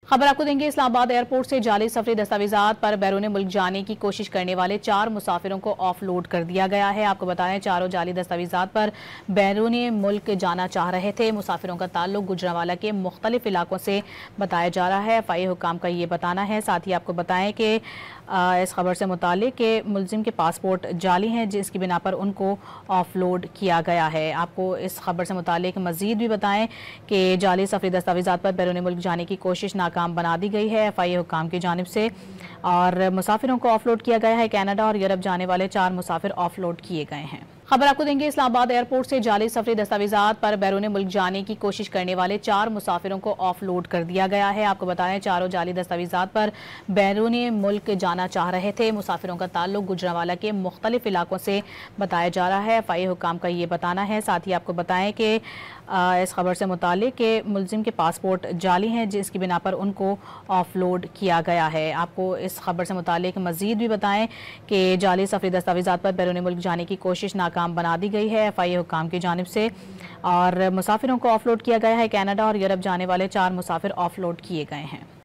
खबर आपको देंगे। इस्लामाबाद एयरपोर्ट से जाली सफरी दस्तावेजात पर बैरून मुल्क जाने की कोशिश करने वाले 4 मुसाफिरों को ऑफलोड कर दिया गया है। आपको बताएं, चारों जाली दस्तावेजात पर बैरून मुल्क जाना चाह रहे थे। मुसाफिरों का ताल्लुक गुजरांवाला के मुख्तलिफ इलाकों से बताया जा रहा है। एफआई हुकाम का ये बताना है। साथ ही आपको बताएं कि इस खबर से मुतालिक के मुलजिम के पासपोर्ट जाली हैं, जिसकी बिना पर उनको ऑफलोड किया गया है। आपको इस खबर से मुतालिक मजीद भी बताएं कि जाली सफरी दस्तावेजात पर बैरून मुल्क जाने की कोशिश नाकाम बना दी गई है एफआई हुकाम की जानिब से, और मुसाफिरों को ऑफलोड किया गया है। कनाडा और यूरोप जाने वाले 4 मुसाफिर ऑफलोड किए गए हैं। खबर आपको देंगे। इस्लामाबाद एयरपोर्ट से जाली सफरी दस्तावेजात पर बैरून मुल्क जाने की कोशिश करने वाले 4 मुसाफिरों को ऑफलोड कर दिया गया है। आपको बताएं, चारों जाली दस्तावेजात पर बैरून मुल्क जाना चाह रहे थे। मुसाफिरों का ताल्लुक गुजरांवाला के मुख्तलिफ इलाकों से बताया जा रहा है। एफआई हुकाम का ये बताना है। साथ ही आपको बताएं कि इस खबर से मुतालिक के मुलजिम के पासपोर्ट जाली हैं, जिसकी बिना पर उनको ऑफलोड किया गया है। आपको इस खबर से मुतालिक मजीद भी बताएं कि जाली सफरी दस्तावेजात पर बैरून मुल्क जाने की कोशिश नाकाम बना दी गई है एफआई हुकाम की जानिब से, और मुसाफिरों को ऑफलोड किया गया है। कनाडा और यूरोप जाने वाले 4 मुसाफिर ऑफलोड किए गए हैं।